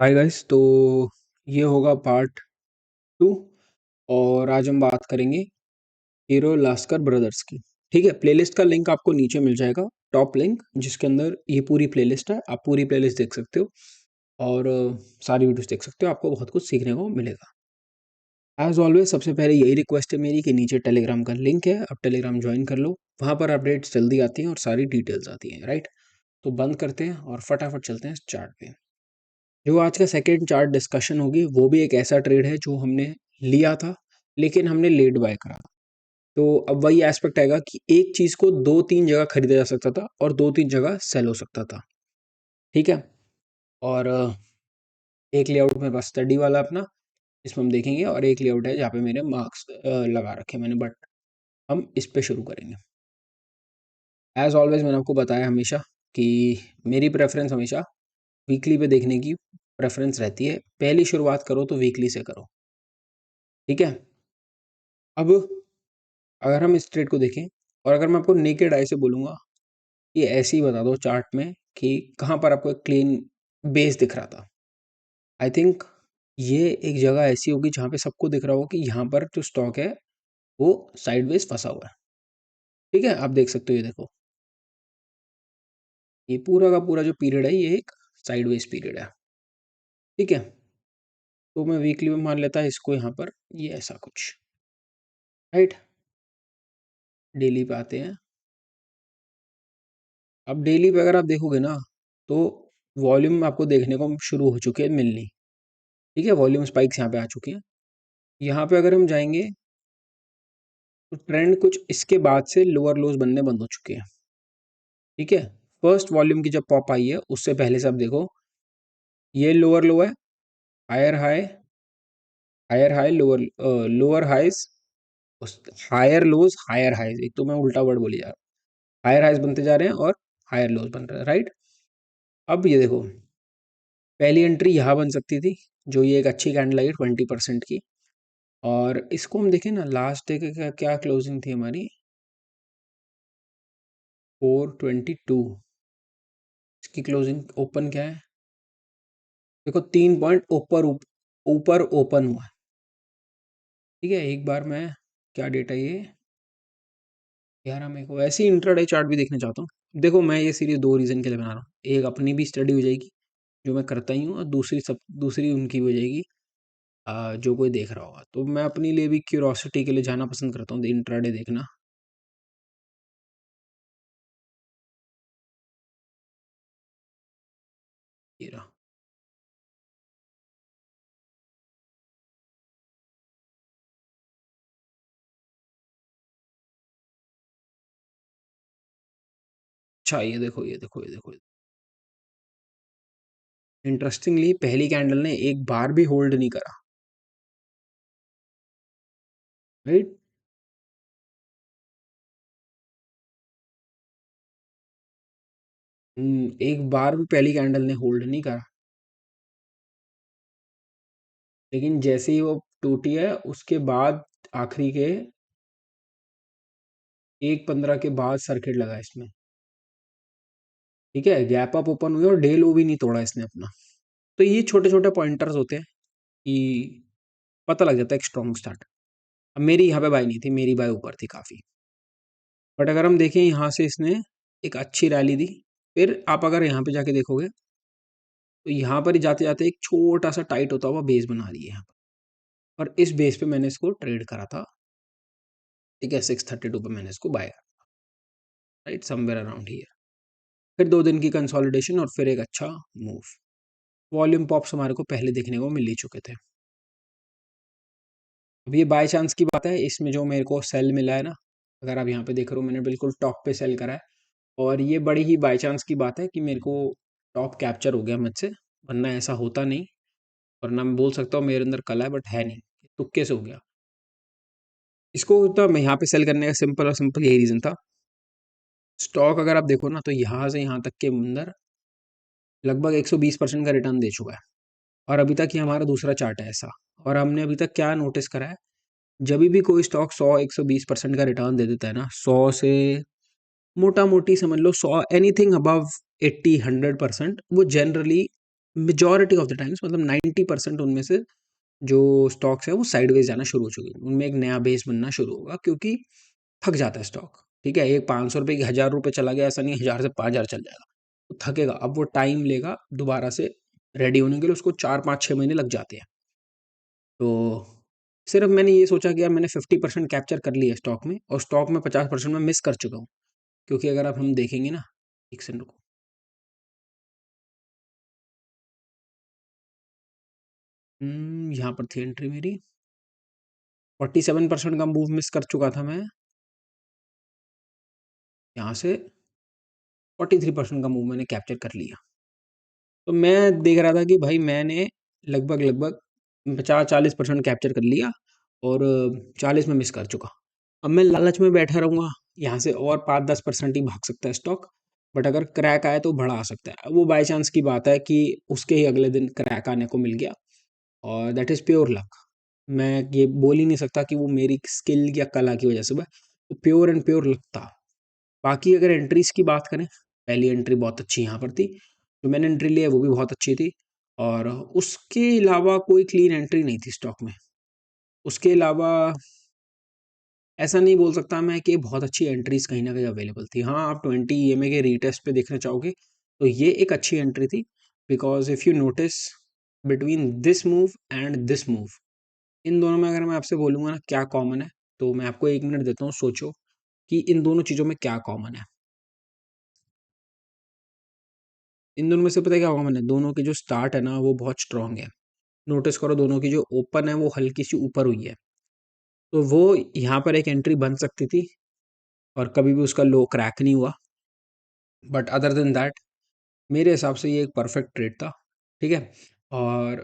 Hi guys. तो ये होगा पार्ट 2 और आज हम बात करेंगे हीरो लास्कर ब्रदर्स की। ठीक है, प्लेलिस्ट का लिंक आपको नीचे मिल जाएगा, टॉप लिंक, जिसके अंदर ये पूरी प्लेलिस्ट है। आप पूरी प्लेलिस्ट देख सकते हो और सारी वीडियोस देख सकते हो। आपको बहुत कुछ सीखने को मिलेगा। एज ऑलवेज सबसे पहले यही रिक्वेस्ट है मेरी कि नीचे टेलीग्राम का लिंक है, आप टेलीग्राम ज्वाइन कर लो। वहाँ पर अपडेट्स जल्दी आती हैं और सारी डिटेल्स आती हैं। राइट, तो बंद करते हैं और फटाफट चलते हैं चार्ट पे। जो आज का सेकंड चार्ट डिस्कशन होगी वो भी एक ऐसा ट्रेड है जो हमने लिया था लेकिन हमने लेट बाय करा। तो अब वही एस्पेक्ट आएगा कि एक चीज को दो तीन जगह खरीदा जा सकता था और दो तीन जगह सेल हो सकता था। ठीक है, और एक लेआउट में बस स्टडी वाला अपना, इसमें हम देखेंगे, और एक लेआउट है जहाँ पे मेरे मार्क्स लगा रखे मैंने, बट हम इस पे शुरू करेंगे। एज ऑलवेज मैंने आपको बताया हमेशा कि मेरी प्रेफरेंस हमेशा वीकली पे देखने की प्रेफरेंस रहती है। पहली शुरुआत करो तो वीकली से करो। ठीक है, अब अगर हम इस ट्रेड को देखें और अगर मैं आपको नेकेड आई से बोलूँगा कि ऐसे ही बता दो चार्ट में कि कहाँ पर आपको एक क्लीन बेस दिख रहा था, आई थिंक ये एक जगह ऐसी होगी जहाँ पे सबको दिख रहा होगा कि यहाँ पर जो स्टॉक है वो साइडवेज फंसा हुआ है। ठीक है, आप देख सकते हो, ये देखो, ये पूरा का पूरा जो पीरियड है ये एक साइडवेज पीरियड है। ठीक है, तो मैं वीकली में मान लेता है इसको यहाँ पर, ये ऐसा कुछ। राइट, डेली पे आते हैं। अब डेली पे अगर आप देखोगे ना तो वॉल्यूम आपको देखने को शुरू हो चुके हैं मिलनी। ठीक है, वॉल्यूम स्पाइक्स यहाँ पे आ चुकी हैं। यहाँ पे अगर हम जाएंगे तो ट्रेंड कुछ इसके बाद से लोअर लोज बनने बंद हो चुके हैं। ठीक है, फर्स्ट वॉल्यूम की जब पॉप आई है उससे पहले से आप देखो, ये लोअर लो है, higher high, higher high, lower lower highs, higher lows, higher highs. एक तो मैं उल्टा वर्ड बोली जा रहा हूँ, हायर हाइज बनते जा रहे हैं और हायर लोज बन रहे हैं। राइट, अब ये देखो, पहली एंट्री यहाँ बन सकती थी, जो ये एक अच्छी कैंडल आई 20% की। और इसको हम देखें ना, लास्ट डे के क्या क्लोजिंग थी हमारी, 422। इसकी क्लोजिंग ओपन क्या है, देखो 3 पॉइंट ऊपर ऊपर ओपन हुआ है। ठीक है, एक बार मैं, क्या डेटा ये, 11 मई को। ऐसे ही इंट्राडे चार्ट भी देखना चाहता हूँ। देखो, मैं ये सीरीज दो रीज़न के लिए बना रहा हूँ। एक अपनी भी स्टडी हो जाएगी जो मैं करता ही हूँ, और दूसरी उनकी हो जाएगी जो कोई देख रहा होगा। तो मैं अपने लिए भी क्यूरोसिटी के लिए जाना पसंद करता हूँ इंट्राडे देखना। ये रहा, अच्छा ये देखो, ये देखो, ये देखो, इंटरेस्टिंगली पहली कैंडल ने एक बार भी होल्ड नहीं करा। राइट, एक बार भी पहली कैंडल ने होल्ड नहीं करा। लेकिन जैसे ही वो टूटी है उसके बाद आखिरी के 1:15 के बाद सर्किट लगा इसमें। ठीक है, गैप अप ओपन हुई और डे लो भी नहीं तोड़ा इसने अपना। तो ये छोटे छोटे पॉइंटर्स होते हैं कि पता लग जाता है एक स्ट्रॉन्ग स्टार्ट। अब मेरी यहाँ पे बाय नहीं थी, मेरी बाय ऊपर थी काफ़ी। बट अगर हम देखें यहाँ से इसने एक अच्छी रैली दी। फिर आप अगर यहाँ पे जाके देखोगे तो यहाँ पर ही जाते जाते एक छोटा सा टाइट होता हुआ बेस बना लिया यहाँ पर, और इस बेस पे मैंने इसको ट्रेड करा था। ठीक है, 632 पे मैंने इसको बाय करा। Right, somewhere around here. फिर 2 दिन की कंसोलिडेशन और फिर एक अच्छा मूव। वॉल्यूम पॉप्स हमारे को पहले देखने को मिल ही चुके थे। अब ये बाय चांस की बात है, इसमें जो मेरे को सेल मिला है ना, अगर आप यहाँ पे देख रहे हो, मैंने बिल्कुल टॉप पे सेल करा है। और ये बड़ी ही बाय चांस की बात है कि मेरे को टॉप कैप्चर हो गया मुझसे, वरना ऐसा होता नहीं। वरना मैं बोल सकता हूँ मेरे अंदर कला है, बट है नहीं, तुक्के से हो गया। इसको तो मैं यहाँ पे सेल करने का सिंपल और सिंपल यही रीज़न था। स्टॉक अगर आप देखो ना तो यहाँ से यहाँ तक के अंदर लगभग 120% का रिटर्न दे चुका है। और अभी तक ये हमारा दूसरा चार्ट है ऐसा। और हमने अभी तक क्या नोटिस करा है, जब भी कोई स्टॉक 100-120% का रिटर्न दे देता है ना, 100 से मोटा मोटी समझ लो 100, एनीथिंग अबव 80-100%, वो generally majority of the times, मतलब 90% उनमें से जो स्टॉक्स है वो साइडवेज जाना शुरू हो चुके हैं। उनमें एक नया बेस बनना शुरू होगा, क्योंकि थक जाता है स्टॉक। ठीक है, एक 500 रुपये की 1000 रुपये चला गया, ऐसा नहीं 1000 से 5000 चल जाएगा, तो थकेगा। अब वो टाइम लेगा दोबारा से रेडी होने के लिए, उसको 4 5 6 महीने लग जाते हैं। तो सिर्फ मैंने ये सोचा कि यार मैंने 50% कैप्चर कर लिया स्टॉक में, और स्टॉक में 50% में मिस कर चुका हूँ। क्योंकि अगर अब हम देखेंगे ना, एक सेकंड रुको। यहाँ पर थी एंट्री मेरी, 47% का मूव मिस कर चुका था मैं। यहाँ से 43% का मूव मैंने कैप्चर कर लिया। तो मैं देख रहा था कि भाई मैंने लगभग लगभग 50 40% कैप्चर कर लिया, और 40 में मिस कर चुका। अब मैं लालच में बैठा रहूंगा, यहाँ से और 5 10% ही भाग सकता है स्टॉक। बट अगर क्रैक आए तो बढ़ा आ सकता है। अब वो बाई चांस की बात है कि उसके ही अगले दिन क्रैक आने को मिल गया, और दैट इज़ प्योर लक। मैं ये बोल ही नहीं सकता कि वो मेरी स्किल या कला की वजह से हुआ, वो प्योर एंड प्योर लक था। बाकी अगर एंट्रीज की बात करें, पहली एंट्री बहुत अच्छी यहाँ पर थी, जो मैंने एंट्री ली है वो भी बहुत अच्छी थी। और उसके अलावा कोई क्लीन एंट्री नहीं थी स्टॉक में। उसके अलावा ऐसा नहीं बोल सकता मैं कि बहुत अच्छी एंट्रीज कहीं ना कहीं अवेलेबल थी। हाँ, आप 20 EMA के रीटेस्ट पे देखना चाहोगे तो ये एक अच्छी एंट्री थी। Because if you notice between this move and this move, इन दोनों में अगर मैं आपसे बोलूँगा ना क्या कॉमन है, तो मैं आपको 1 मिनट देता हूँ, सोचो कि इन दोनों चीज़ों में क्या कॉमन है। इन दोनों में से पता है क्या कॉमन है? दोनों की जो स्टार्ट है ना वो बहुत स्ट्रांग है। नोटिस करो, दोनों की जो ओपन है वो हल्की सी ऊपर हुई है। तो वो यहाँ पर एक एंट्री बन सकती थी, और कभी भी उसका लो क्रैक नहीं हुआ। बट अदर देन दैट, मेरे हिसाब से ये एक परफेक्ट ट्रेड था। ठीक है, और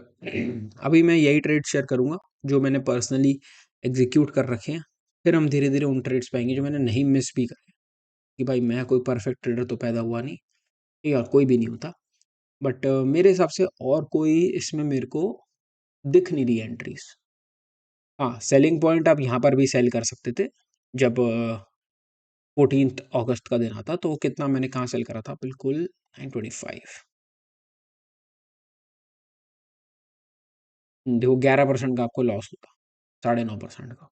अभी मैं यही ट्रेड शेयर करूँगा जो मैंने पर्सनली एग्जीक्यूट कर रखे हैं। फिर हम धीरे धीरे उन ट्रेड्स पाएंगे जो मैंने नहीं मिस भी करे। कि भाई मैं कोई परफेक्ट ट्रेडर तो पैदा हुआ नहीं, या कोई भी नहीं होता। बट मेरे हिसाब से और कोई इसमें मेरे को दिख नहीं रही एंट्रीज। हाँ, सेलिंग पॉइंट आप यहाँ पर भी सेल कर सकते थे। जब 14 अगस्त का दिन आता, तो कितना मैंने कहाँ सेल करा था, बिल्कुल 925। देखो 11% का आपको लॉस होगा, 9.5% का।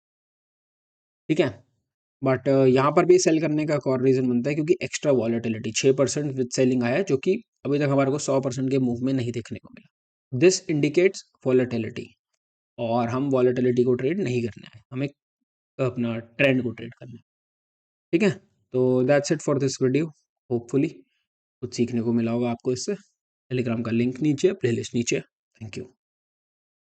ठीक है, बट यहाँ पर भी सेल करने का एक और रीज़न बनता है, क्योंकि एक्स्ट्रा वॉलेटिलिटी 6% विद सेलिंग आया है, जो कि अभी तक हमारे को 100% के मूव में नहीं देखने को मिला। दिस इंडिकेट्स वॉलेटिलिटी, और हम वॉलेटिलिटी को ट्रेड नहीं करना है, हमें अपना ट्रेंड को ट्रेड करना है। ठीक है, तो that's it for this video. Hopefully कुछ सीखने को मिला होगा आपको इससे। टेलीग्राम का लिंक नीचे, प्लेलिस्ट नीचे। Thank you.